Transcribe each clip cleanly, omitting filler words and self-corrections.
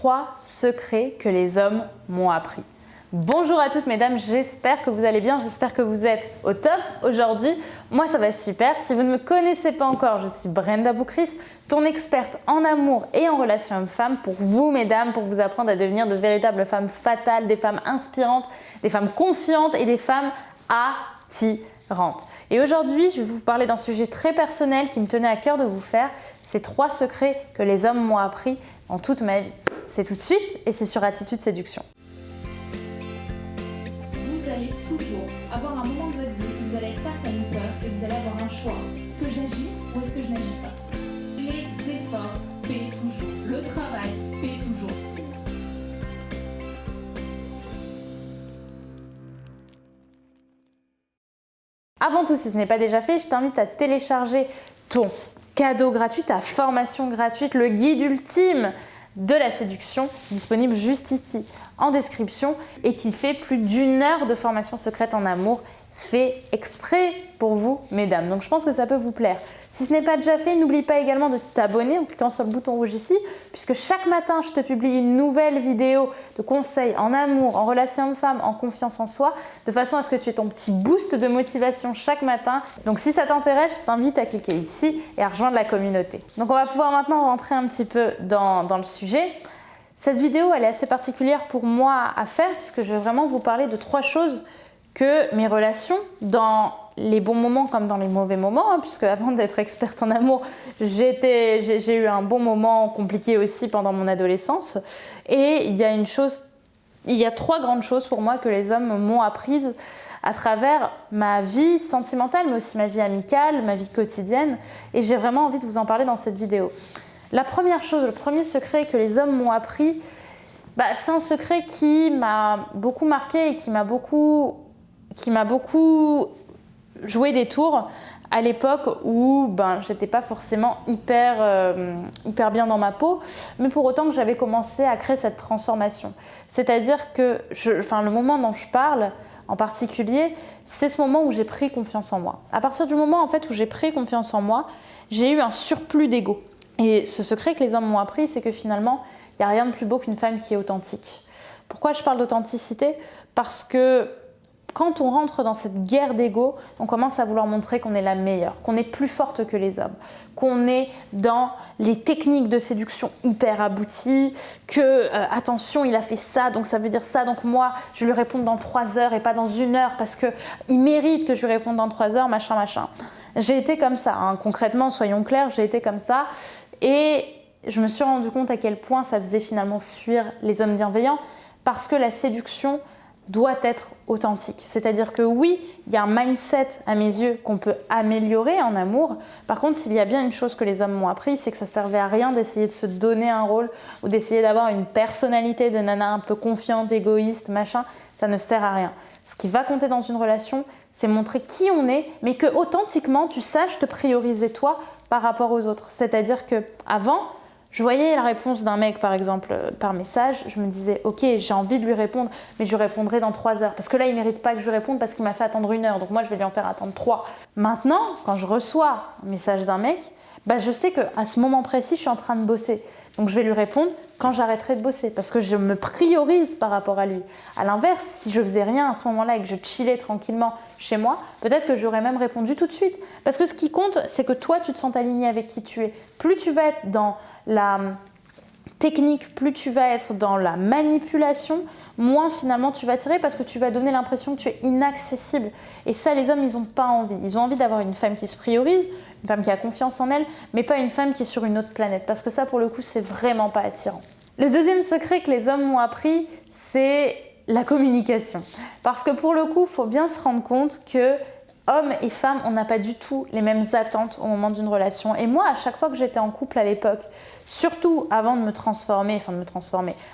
3 secrets que les hommes m'ont appris. Bonjour à toutes mesdames, j'espère que vous allez bien, j'espère que vous êtes au top aujourd'hui. Moi ça va super, si vous ne me connaissez pas encore, je suis Brenda Boucris, ton experte en amour et en relations hommes-femmes pour vous mesdames, pour vous apprendre à devenir de véritables femmes fatales, des femmes inspirantes, des femmes confiantes et des femmes attirantes. Et aujourd'hui je vais vous parler d'un sujet très personnel qui me tenait à cœur de vous faire, ces 3 secrets que les hommes m'ont appris dans toute ma vie. C'est tout de suite et c'est sur Attitude Séduction. Vous allez toujours avoir un moment de votre vie où vous allez être face à une peur et vous allez avoir un choix. Est-ce que j'agis ou est-ce que je n'agis pas? Les efforts paient toujours. Le travail paie toujours. Avant tout, si ce n'est pas déjà fait, je t'invite à télécharger ton cadeau gratuit, ta formation gratuite, le guide ultime de la séduction, disponible juste ici en description et qui fait plus d'1 heure de formation secrète en amour, fait exprès pour vous mesdames. Donc je pense que ça peut vous plaire. Si ce n'est pas déjà fait, n'oublie pas également de t'abonner en cliquant sur le bouton rouge ici, puisque chaque matin je te publie une nouvelle vidéo de conseils en amour, en relation homme-femme, en confiance en soi, de façon à ce que tu aies ton petit boost de motivation chaque matin. Donc si ça t'intéresse, je t'invite à cliquer ici et à rejoindre la communauté. Donc on va pouvoir maintenant rentrer un petit peu dans le sujet. Cette vidéo, elle est assez particulière pour moi à faire, puisque je vais vraiment vous parler de 3 choses que mes relations, dans les bons moments comme dans les mauvais moments, puisque avant d'être experte en amour, j'ai eu un bon moment compliqué aussi pendant mon adolescence. Et il y a 3 grandes choses pour moi que les hommes m'ont apprises à travers ma vie sentimentale, mais aussi ma vie amicale, ma vie quotidienne. Et j'ai vraiment envie de vous en parler dans cette vidéo. La première chose, le premier secret que les hommes m'ont appris, c'est un secret qui m'a beaucoup marqué et qui m'a beaucoup joué des tours à l'époque où j'étais pas forcément hyper bien dans ma peau, mais pour autant que j'avais commencé à créer cette transformation. C'est-à-dire que le moment dont je parle en particulier, c'est ce moment où j'ai pris confiance en moi. À partir du moment en fait où j'ai pris confiance en moi, j'ai eu un surplus d'ego. Et ce secret que les hommes m'ont appris, c'est que finalement, il n'y a rien de plus beau qu'une femme qui est authentique. Pourquoi je parle d'authenticité? Parce que quand on rentre dans cette guerre d'ego, on commence à vouloir montrer qu'on est la meilleure, qu'on est plus forte que les hommes, qu'on est dans les techniques de séduction hyper abouties, que attention, il a fait ça, donc ça veut dire ça, donc moi, je lui réponds dans 3 heures et pas dans 1 heure parce qu'il mérite que je lui réponde dans 3 heures, machin. J'ai été comme ça, concrètement, soyons clairs, j'ai été comme ça. Et je me suis rendu compte à quel point ça faisait finalement fuir les hommes bienveillants parce que la séduction doit être authentique. C'est-à-dire que oui, il y a un mindset à mes yeux qu'on peut améliorer en amour. Par contre, s'il y a bien une chose que les hommes m'ont appris, c'est que ça servait à rien d'essayer de se donner un rôle ou d'essayer d'avoir une personnalité de nana un peu confiante, égoïste, machin. Ça ne sert à rien. Ce qui va compter dans une relation, c'est montrer qui on est, mais que authentiquement, tu saches te prioriser toi par rapport aux autres. C'est-à-dire que avant, je voyais la réponse d'un mec, par exemple, par message, je me disais, ok, j'ai envie de lui répondre, mais je lui répondrai dans 3 heures. Parce que là, il ne mérite pas que je lui réponde parce qu'il m'a fait attendre 1 heure, donc moi, je vais lui en faire attendre 3. Maintenant, quand je reçois un message d'un mec, je sais qu'à ce moment précis, je suis en train de bosser. Donc, je vais lui répondre quand j'arrêterai de bosser, parce que je me priorise par rapport à lui. À l'inverse, si je faisais rien à ce moment-là et que je chillais tranquillement chez moi, peut-être que j'aurais même répondu tout de suite. Parce que ce qui compte, c'est que toi, tu te sens aligné avec qui tu es. Plus tu vas être dans la technique, plus tu vas être dans la manipulation, moins finalement tu vas tirer parce que tu vas donner l'impression que tu es inaccessible. Et ça, les hommes, ils n'ont pas envie. Ils ont envie d'avoir une femme qui se priorise, une femme qui a confiance en elle, mais pas une femme qui est sur une autre planète. Parce que ça, pour le coup, c'est vraiment pas attirant. Le deuxième secret que les hommes m'ont appris, c'est la communication. Parce que pour le coup, il faut bien se rendre compte que hommes et femmes, on n'a pas du tout les mêmes attentes au moment d'une relation. Et moi, à chaque fois que j'étais en couple à l'époque, surtout avant de me transformer,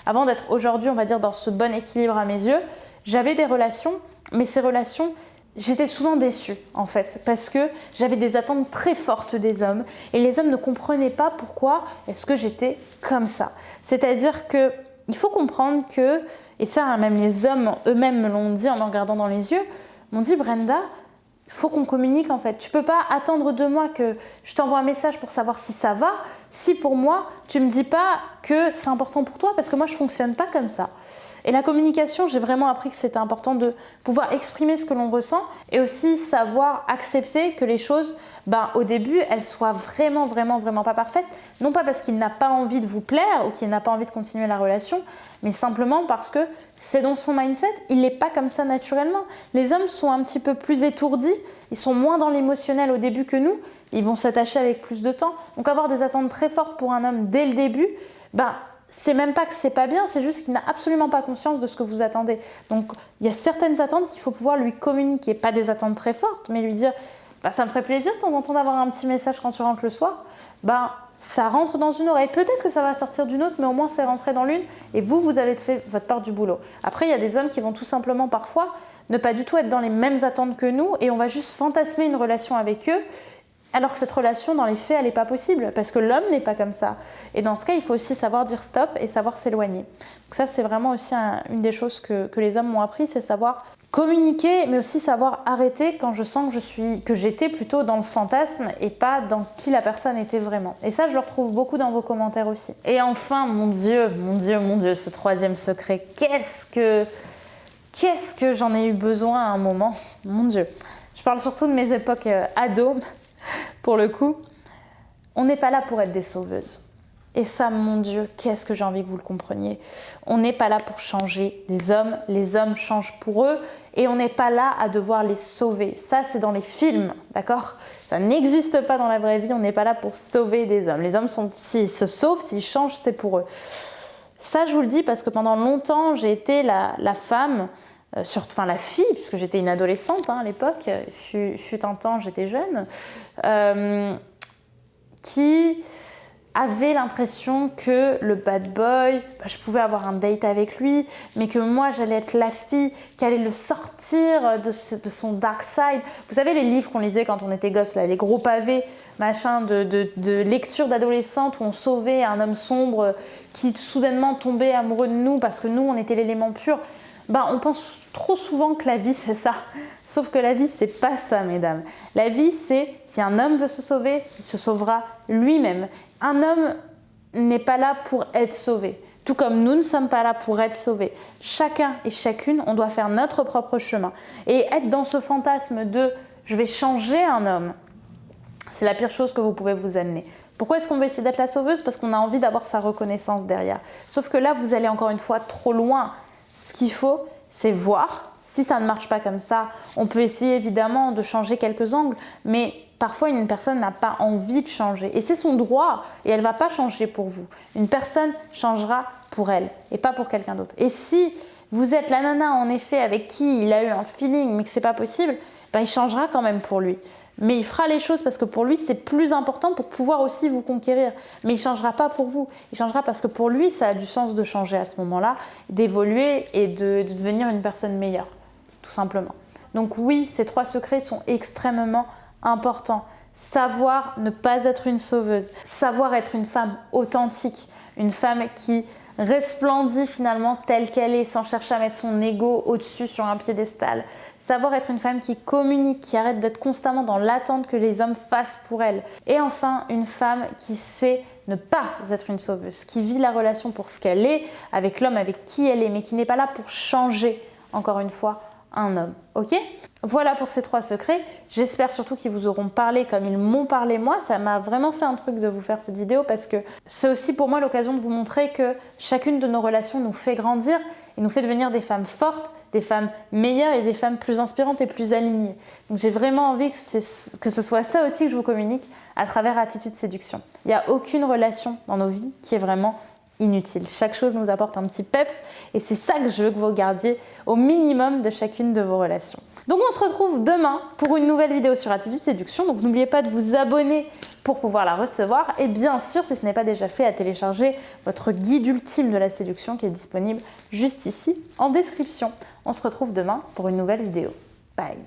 avant d'être aujourd'hui, on va dire, dans ce bon équilibre à mes yeux, j'avais des relations, mais ces relations, j'étais souvent déçue en fait, parce que j'avais des attentes très fortes des hommes et les hommes ne comprenaient pas pourquoi est-ce que j'étais comme ça. C'est-à-dire qu'il faut comprendre que, et ça même les hommes eux-mêmes me l'ont dit en me regardant dans les yeux, m'ont dit Brenda, il faut qu'on communique en fait. Tu peux pas attendre de moi que je t'envoie un message pour savoir si ça va si pour moi, tu me dis pas que c'est important pour toi, parce que moi, je fonctionne pas comme ça. Et la communication, j'ai vraiment appris que c'était important de pouvoir exprimer ce que l'on ressent et aussi savoir accepter que les choses, au début, elles soient vraiment pas parfaites. Non pas parce qu'il n'a pas envie de vous plaire ou qu'il n'a pas envie de continuer la relation, mais simplement parce que c'est dans son mindset, il n'est pas comme ça naturellement. Les hommes sont un petit peu plus étourdis, ils sont moins dans l'émotionnel au début que nous, ils vont s'attacher avec plus de temps. Donc avoir des attentes très fortes pour un homme dès le début, c'est même pas que c'est pas bien, c'est juste qu'il n'a absolument pas conscience de ce que vous attendez. Donc il y a certaines attentes qu'il faut pouvoir lui communiquer, pas des attentes très fortes, mais lui dire ça me ferait plaisir de temps en temps d'avoir un petit message quand tu rentres le soir. Ça rentre dans une oreille, peut-être que ça va sortir d'une autre, mais au moins c'est rentré dans l'une et vous avez fait votre part du boulot. Après il y a des hommes qui vont tout simplement parfois ne pas du tout être dans les mêmes attentes que nous et on va juste fantasmer une relation avec eux. Alors que cette relation, dans les faits, elle n'est pas possible, parce que l'homme n'est pas comme ça. Et dans ce cas, il faut aussi savoir dire stop et savoir s'éloigner. Donc ça, c'est vraiment aussi une des choses que les hommes m'ont appris, c'est savoir communiquer, mais aussi savoir arrêter quand je sens que j'étais plutôt dans le fantasme et pas dans qui la personne était vraiment. Et ça, je le retrouve beaucoup dans vos commentaires aussi. Et enfin, mon Dieu, ce troisième secret, qu'est-ce que j'en ai eu besoin à un moment, mon Dieu. Je parle surtout de mes époques ados. Pour le coup, on n'est pas là pour être des sauveuses. Et ça, mon Dieu, qu'est-ce que j'ai envie que vous le compreniez. On n'est pas là pour changer les hommes changent pour eux et on n'est pas là à devoir les sauver. Ça, c'est dans les films, d'accord ? Ça n'existe pas dans la vraie vie, on n'est pas là pour sauver des hommes. Les hommes, s'ils se sauvent, s'ils changent, c'est pour eux. Ça, je vous le dis parce que pendant longtemps, j'ai été la femme... la fille, puisque j'étais une adolescente à l'époque, fut un temps j'étais jeune, qui avait l'impression que le bad boy, je pouvais avoir un date avec lui, mais que moi j'allais être la fille qui allait le sortir de son dark side. Vous savez les livres qu'on lisait quand on était gosse, là, les gros pavés, de lecture d'adolescente où on sauvait un homme sombre qui soudainement tombait amoureux de nous parce que nous on était l'élément pur. On pense trop souvent que la vie c'est ça, sauf que la vie c'est pas ça mesdames. La vie c'est, si un homme veut se sauver, il se sauvera lui-même. Un homme n'est pas là pour être sauvé, tout comme nous ne sommes pas là pour être sauvés. Chacun et chacune, on doit faire notre propre chemin. Et être dans ce fantasme de « je vais changer un homme », c'est la pire chose que vous pouvez vous amener. Pourquoi est-ce qu'on veut essayer d'être la sauveuse ? Parce qu'on a envie d'avoir sa reconnaissance derrière. Sauf que là, vous allez encore une fois trop loin. Ce qu'il faut, c'est voir. Si ça ne marche pas comme ça, on peut essayer évidemment de changer quelques angles, mais parfois une personne n'a pas envie de changer. Et c'est son droit, et elle ne va pas changer pour vous. Une personne changera pour elle, et pas pour quelqu'un d'autre. Et si vous êtes la nana, en effet, avec qui il a eu un feeling, mais que ce n'est pas possible, il changera quand même pour lui. Mais il fera les choses parce que pour lui, c'est plus important pour pouvoir aussi vous conquérir. Mais il ne changera pas pour vous. Il changera parce que pour lui, ça a du sens de changer à ce moment-là, d'évoluer et de devenir une personne meilleure, tout simplement. Donc oui, ces 3 secrets sont extrêmement importants. Savoir ne pas être une sauveuse. Savoir être une femme authentique. Une femme qui resplendit finalement telle qu'elle est sans chercher à mettre son ego au-dessus sur un piédestal. Savoir être une femme qui communique, qui arrête d'être constamment dans l'attente que les hommes fassent pour elle. Et enfin, une femme qui sait ne pas être une sauveuse, qui vit la relation pour ce qu'elle est, avec l'homme avec qui elle est, mais qui n'est pas là pour changer, encore une fois, un homme. Ok ? Voilà pour ces 3 secrets. J'espère surtout qu'ils vous auront parlé comme ils m'ont parlé moi. Ça m'a vraiment fait un truc de vous faire cette vidéo parce que c'est aussi pour moi l'occasion de vous montrer que chacune de nos relations nous fait grandir et nous fait devenir des femmes fortes, des femmes meilleures et des femmes plus inspirantes et plus alignées. Donc j'ai vraiment envie que ce soit ça aussi que je vous communique à travers Attitude Séduction. Il n'y a aucune relation dans nos vies qui est vraiment inutile. Chaque chose nous apporte un petit peps et c'est ça que je veux que vous gardiez au minimum de chacune de vos relations. Donc on se retrouve demain pour une nouvelle vidéo sur Attitude Séduction. Donc n'oubliez pas de vous abonner pour pouvoir la recevoir et bien sûr, si ce n'est pas déjà fait, à télécharger votre guide ultime de la séduction qui est disponible juste ici en description. On se retrouve demain pour une nouvelle vidéo. Bye!